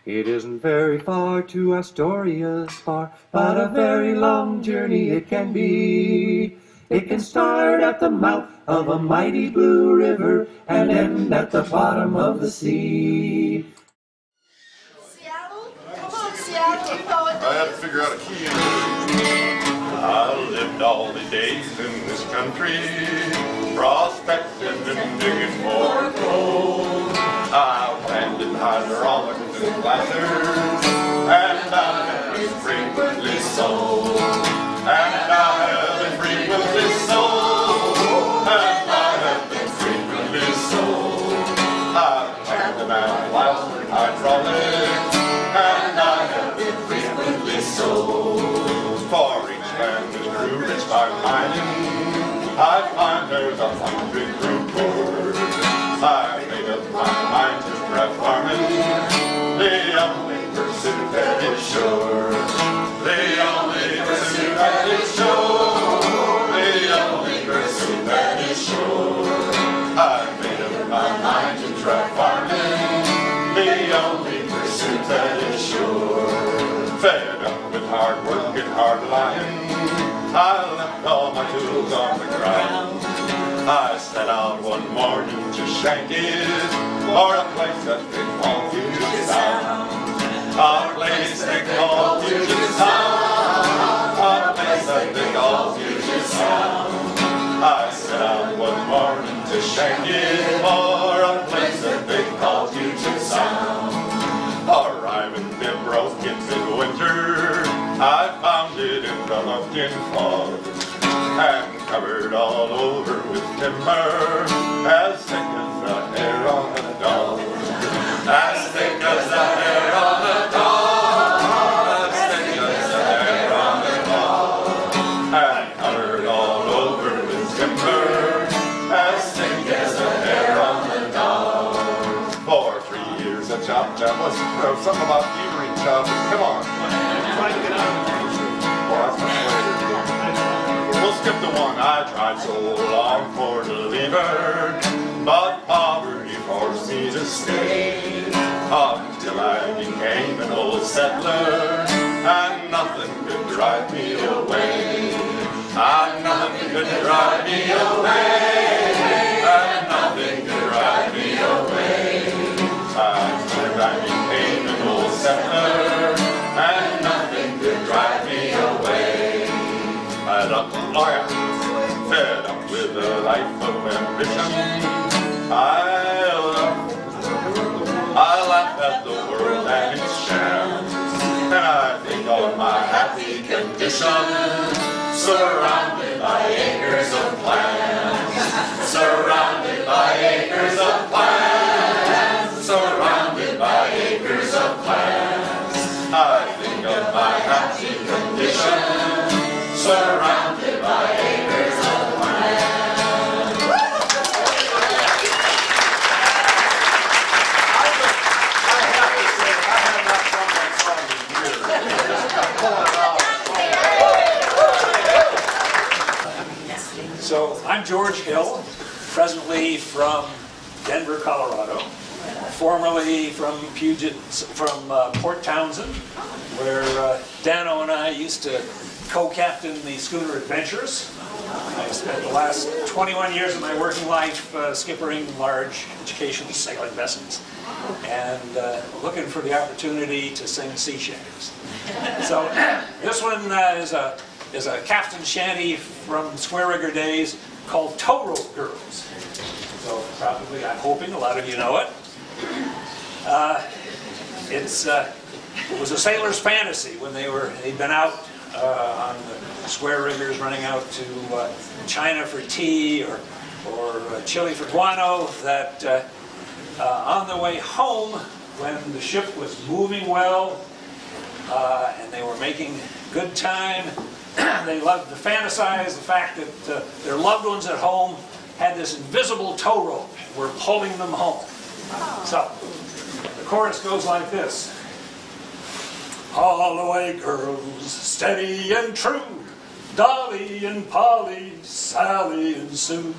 It isn't very far to Astoria's bar, but a very long journey it can be. It can start at the mouth of a mighty blue river and end at the bottom of the sea. Seattle? Come on, Seattle. You know it. I had to figure out a key. I lived all the days in this country, prospecting and digging for gold. I planted hydraulics and blasters, and I have been frequently sold. And I have been frequently sold. And I have been frequently sold. I planted and blasted hydraulics, and I have been frequently sold. For each band is true rich by mining, I find there's 100 true poor. I made up my mind to try farming, the only pursuit that is sure. The only pursuit that is sure. The only pursuit that is sure. I made up my mind to try farming, the only pursuit that is sure. Fed up with hard work and hard lying, I left all my tools on the ground. I set out one morning to shank it, for a place that they call Puget Sound. A place they call Puget Sound. A place that they call Puget Sound. I set out one morning to shank it, for a place that they call Puget Sound. Arriving in broken midwinter, I found it enveloped in fog and covered all over with timber, as thick as the hair on a dog. As thick as the hair on a dog. As thick as the hair on a dog. And covered all over with timber, as thick as the hair on a dog. For 3 years I chopped that was something about earring chopping. Come on. Trying to get out of the We'll skip the one I tried so long for to leave her, but poverty forced me to stay until I became an old settler, and nothing could drive me away. And nothing could drive me away. And nothing could drive me away. Until I became an old settler, and nothing could drive me away. Fed up with a life of ambition, I laugh at the world and its shams, and I think on my happy condition, surrounded by acres of plants, surrounded by acres of plants, surrounded by acres of plants. I think of my happy condition, surrounded by acres of land. I have to say, I have not sung that song in years. So I'm George Hill, presently from Denver, Colorado, formerly from Port Townsend, where Dano and I used to co-captain the schooner Adventures. I spent the last 21 years of my working life skippering large educational sailing vessels and looking for the opportunity to sing sea shanties. So this one is a captain shanty from square rigger days called Tow Rope Girls. So probably, I'm hoping a lot of you know it. It was a sailor's fantasy when they'd been out on the square riggers running out to China for tea or Chile for guano, that on the way home, when the ship was moving well and they were making good time, they loved to fantasize the fact that their loved ones at home had this invisible tow rope and were pulling them home. So the chorus goes like this. All the way, girls, steady and true, Dolly and Polly, Sally and Sue,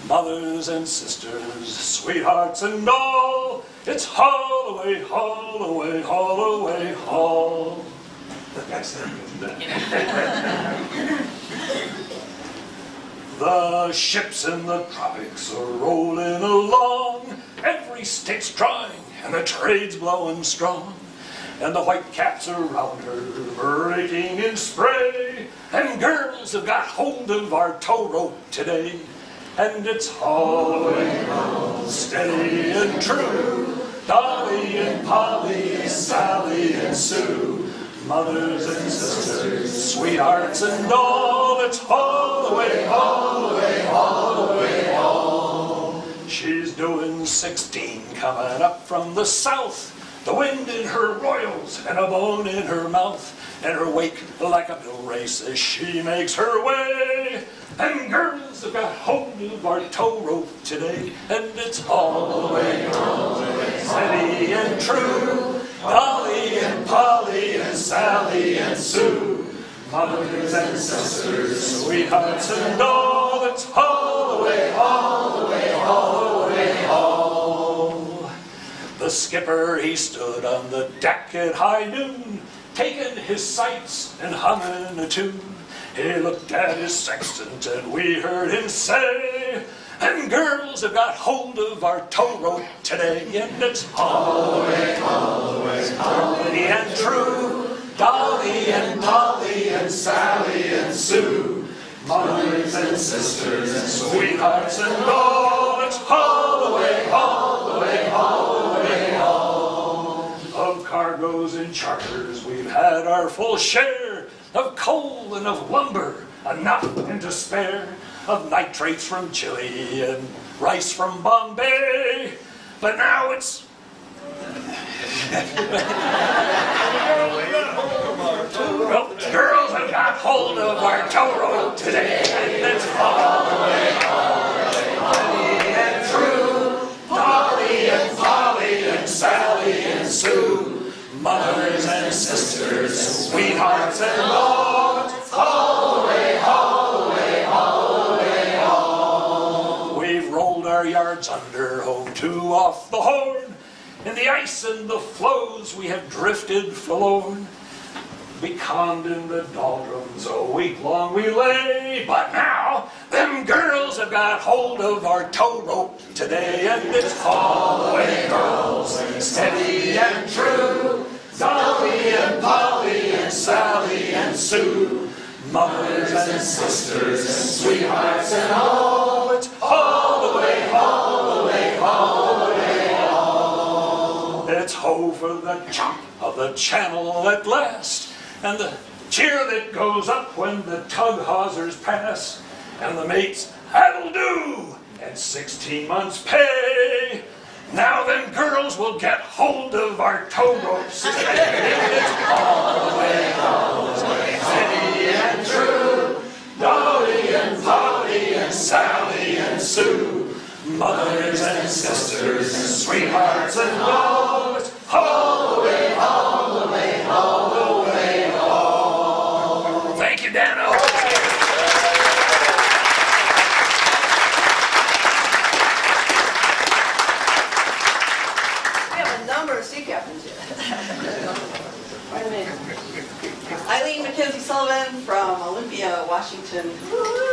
mothers and sisters, sweethearts and all. It's haul away, haul away, haul away, haul. The ships in the tropics are rolling along. Every state's trying and the trade's blowing strong. And the white caps around her breaking in spray. And girls have got hold of our tow rope today. And it's haul away, haul, steady and true. Dolly and Polly, Sally and Sue. Mothers and sisters, sweethearts and all. It's haul away, haul away, haul away, haul. She's doing 16 coming up from the south. The wind in her royals and a bone in her mouth. And her wake like a mill race as she makes her way. And girls have got hold of our tow rope today. And it's haul away, steady and true. Dolly and Polly and Sally and Sue. Mothers and sisters, sweethearts and all. It's haul away, haul away, haul away, haul. The skipper, he stood on the deck at high noon, taking his sights and humming a tune. He looked at his sextant and we heard him say, and girls have got hold of our tow rope today. And it's haul away, Dolly and true. Dolly and Polly and Sally and Sue. Mothers and sisters and sweethearts and all. It's haul away, haul away, haul away, haul. Of cargoes and charters we've had our full share. Of coal and of lumber, enough and to spare. Of nitrates from Chile and rice from Bombay. But now it's... Well, girls have got hold of our tow rope today. And it's haul away, Dolly and true. Dolly and Polly and Sally and Sue. Mothers and sisters, sweethearts and all. It's haul away, haul away, haul away, haul. We've rolled our yards under, hove to off the horn. In the ice and the floes we have drifted forlorn. Becalmed in the doldrums, a week long we lay. But now, them girls have got hold of our tow rope today. And it's haul away, girls, steady and true. Dolly and Polly and Sally and Sue. Mothers and sisters and sweethearts and all. It's haul away, haul away, haul away, haul. It's ho for the chop of the channel at last. And the cheer that goes up when the tug hawsers pass. And the mates, that'll do, and 16 months pay. Now them girls will get hold of our tow ropes today. It's haul away, steady and true. Dolly and Polly and Sally and Sue. Mothers and sisters and sweethearts and all. It's haul away, haul away, haul away, haul. Thank you, Dano. Sea captains here. Wait a minute. Elaine Sullivan from Olympia, Washington.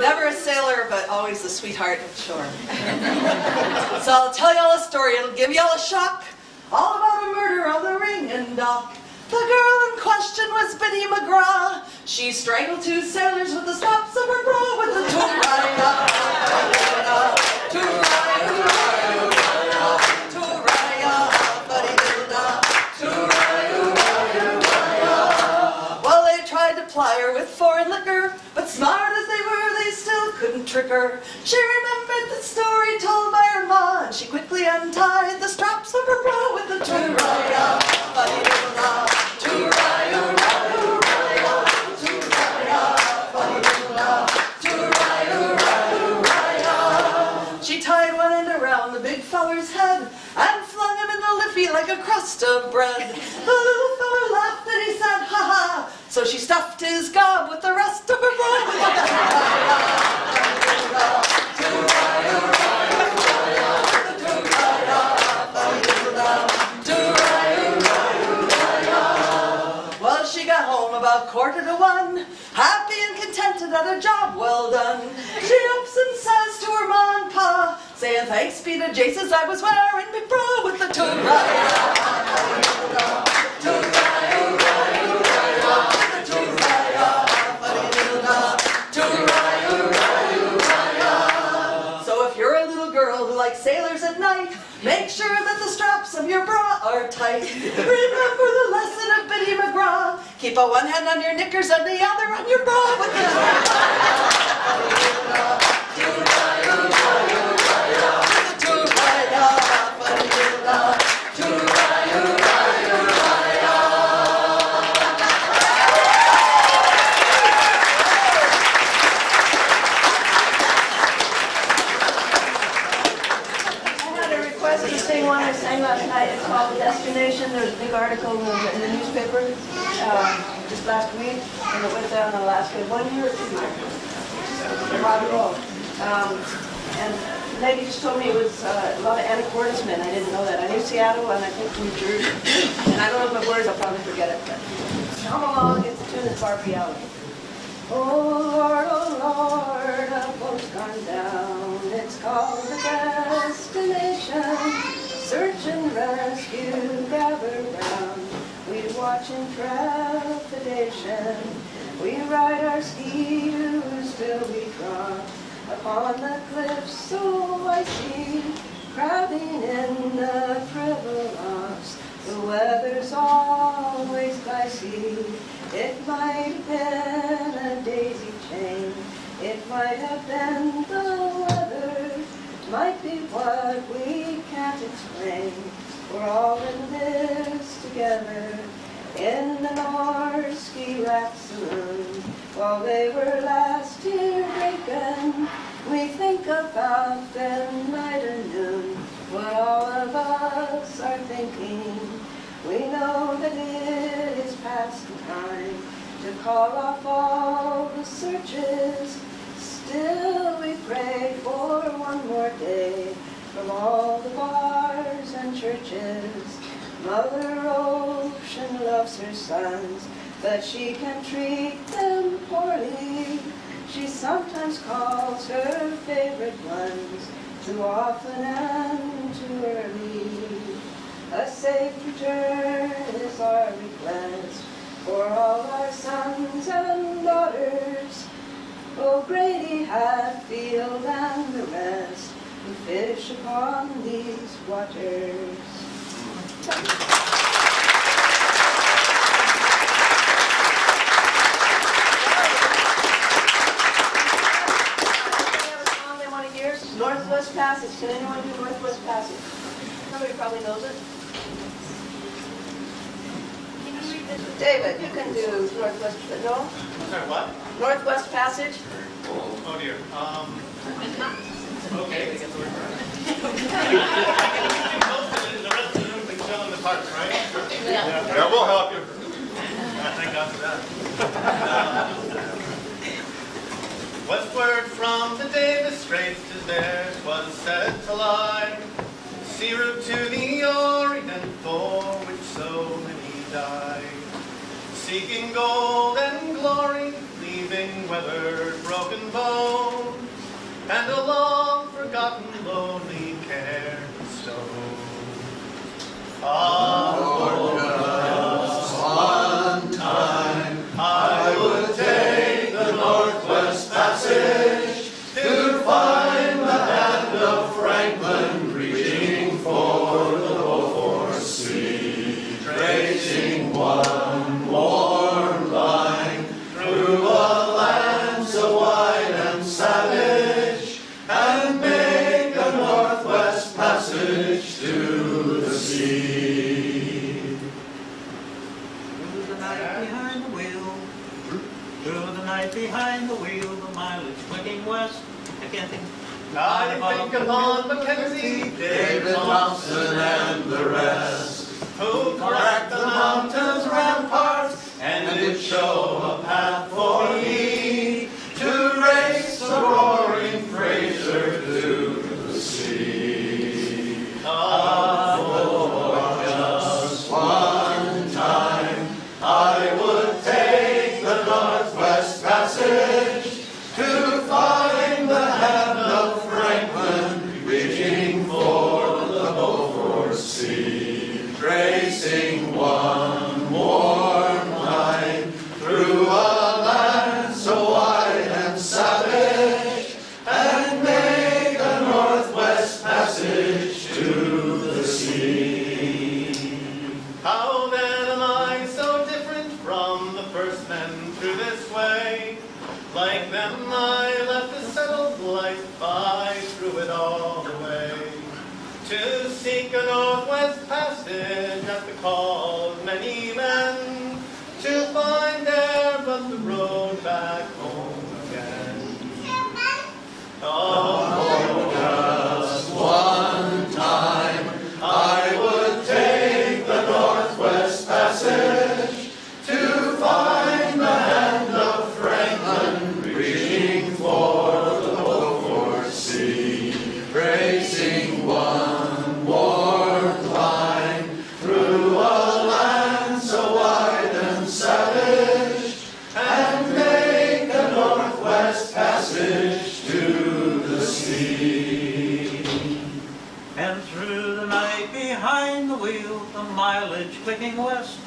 Never a sailor, but always the sweetheart of shore. So I'll tell y'all a story. It'll give y'all a shock. All about a murder on the Ringen dock. The girl in question was Biddy McGraw. She strangled 2 sailors with the stops of her bra with the tooraya. Well, they tried to ply her with foreign liquor, but smart as they were, they still couldn't trick her. She remembered the story told by her ma, and she quickly untied the straps of her bra with the tooraya. She tied one end around the big feller's head and flung him in the liffey like a crust of bread. The little feller laughed and he said, ha ha. So she stuffed his gob with the rest of her bra. 1:15, happy and contented at a job well done. She ups and says to her ma and pa, saying thanks be to Jesus I was wearing me bra with the So if you're a little girl who likes sailors at night, make sure that the straps of your bra are tight. Remember the lesson of Biddy McGraw. Keep one hand on your knickers and the other on your bra with the one I sang last night. It's called The Destination. There was a big article in the newspaper just last week, and it went down in Alaska 1 year or 2 years. A while ago. And the lady just told me it was a lot of anacortes men. I didn't know that. I knew Seattle and I think New Jersey. And I don't know the words, I'll probably forget it. But come along, it's a tune that's far reality. Oh Lord, a boat's gone down. It's called The Destination. Search and rescue, gather round. We watch in trepidation. We ride our ski-doos till we drop upon the cliffs so icy, crowding in the Pribilofs. The weather's always dicey. It might have been a daisy chain. It might have been the weather. Might be what we can't explain. We're all in this together in the North Ski Rack Saloon. While they were last here drinking, we think about them night and noon. What all of us are thinking, we know that it is past the time to call off all the searches. Still we pray for one more day from all the bars and churches. Mother Ocean loves her sons, but she can treat them poorly. She sometimes calls her favorite ones too often and too early. A safe return is our request for all our sons and daughters. O'Grady, Hatfield, and the rest who fish upon these waters. Northwest Passage. Can anyone do Northwest Passage? Somebody probably knows it. David, you can do Northwest. No? Sorry, what? Northwest Passage. Oh dear. Okay. I can post it in the rest of the room can fill in the parts, right? Yeah, we'll help you. Thank God for that. Westward from the Davis Straits to there 'twas said to lie, sea route to the Orient for which so many died, seeking gold and glory, leaving weathered broken bones, and a long forgotten lonely care stone. Ah, for just one time I would take the Northwest Passage to find the hand of Franklin reaching for the Beaufort Sea, tracing one warm line through a land so wide and savage, and make a Northwest Passage to the sea. Through the night behind the wheel, through the night behind the wheel, the mileage clicking west. I can't think. I think upon Mackenzie, David Thompson, and the rest, who cracked the mountain's ramparts and did show a path for me to race the roaring Fraser to the sea. Ah, for just one time I would take tracing one warm line through a land so wide and savage, and make a northwest passage to the sea. How then am I so different from the first men through this way? Like them I left the settled life, I threw it all away, to seek a northwest passage at the call of many men, to find there but the road back home again. Oh, just one time I would take the northwest passage to find the hand of Franklin reaching for the Beaufort Sea, tracing one warm line through a land so wide and savage, and make a northwest passage to the sea. And through the night behind the wheel, the mileage clicking west,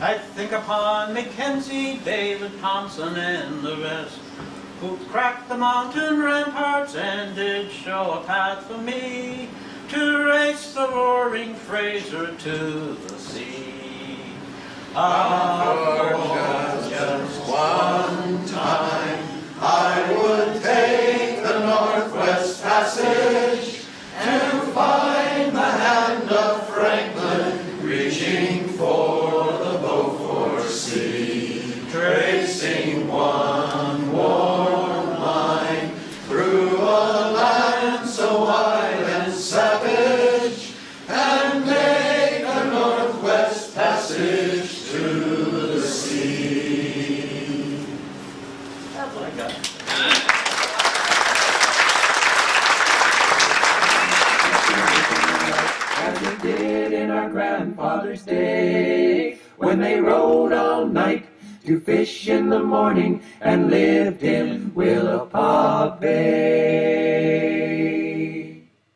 I think upon Mackenzie, David Thompson, and the rest, who cracked the mountain ramparts and did show a path for me to race the roaring Fraser to the sea. For just one time I would take the northwest passage to find the hand of Franklin reaching for the Beaufort Sea, tracing one warm line through a land so wide and savage, and make a northwest passage to the sea. That's what I got. As we did in our grandfather's day, when they rode all night to fish in the morning and lived in Willapa Bay.